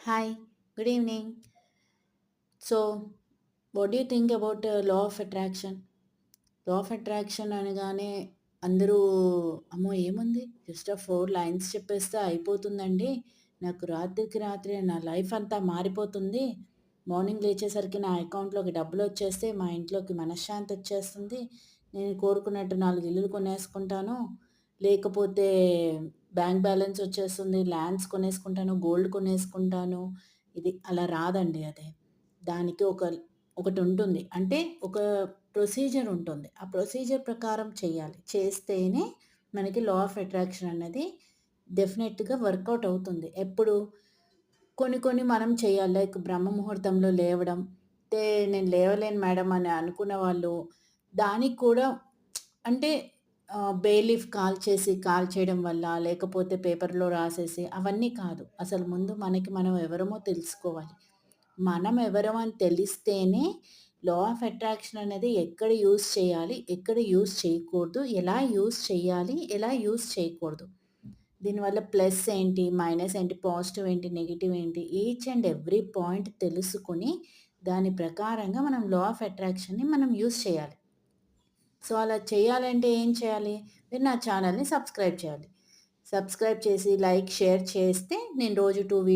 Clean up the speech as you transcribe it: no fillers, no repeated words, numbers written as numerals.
Hi, good evening. So, what do you think about law of attraction? Law of attraction అనగానే అందరూ అమ్మో ఏముంది just 4 lines చెప్పేస్తే అయిపోతుందండి. నాకు రాత్రికి రాత్రే నా లైఫ్ అంతా మారిపోతుంది. మార్నింగ్ లేచేసరికి నా అకౌంట్‌లోకి డబ్బులొచ్చేస్తే మా ఇంట్లోకి మనశ్శాంతి వచ్చేస్తుంది. నేను కోరుకున్నట్టు 4 ఇల్లులు కొనేసుకుంటాను. లేకపోతే బ్యాంక్ బ్యాలెన్స్ వచ్చేస్తుంది. ల్యాండ్స్ కొనేసుకుంటాను. గోల్డ్ కొనేసుకుంటాను. ఇది అలా రాదండి అది. దానికి ఒకటుంటుంది. అంటే ఒక ప్రొసీజర్ ఉంటుంది. ఆ ప్రొసీజర్ ప్రకారం చేయాలి. చేస్తేనే మనకి లా ఆఫ్ అట్రాక్షన్ అన్నది డెఫినెట్‌గా వర్కౌట్ అవుతుంది. ఎప్పుడు? కొన్ని కొన్ని మనం చేయాలి. లైక్ బ్రహ్మ ముహూర్తంలో లేవడం. అంటే నేను లేవలేను మేడం అని అనుకున్న వాళ్ళు దానికి కూడా అంటే బే లీఫ్ కాల్చేయడం వల్ల, లేకపోతే పేపర్‌లో రాసేసి అవన్నీ కాదు. అసలు ముందు మనకి మనం ఎవరమో తెలుసుకోవాలి. మనం ఎవరం అని తెలిస్తేనే లా ఆఫ్ అట్రాక్షన్ అనేది ఎక్కడ యూజ్ చేయాలి, ఎక్కడ యూజ్ చేయకూడదు, ఎలా యూజ్ చేయాలి, ఎలా యూజ్ చేయకూడదు. దీనివల్ల ప్లస్ ఏంటి, మైనస్ ఏంటి, పాజిటివ్ ఏంటి, నెగెటివ్ ఏంటి, ఈచ్ అండ్ ఎవ్రీ పాయింట్ తెలుసుకొని దాని ప్రకారంగా మనం లా ఆఫ్ అట్రాక్షన్‌ని మనం యూజ్ చేయాలి. సో, అలా చేయాలంటే ఏం చేయాలి? మీరు నా ఛానల్‌ని సబ్స్క్రైబ్ చేయాలి. సబ్స్క్రైబ్ చేసి, లైక్, షేర్ చేస్తే నేను రోజు 2 వీడియోస్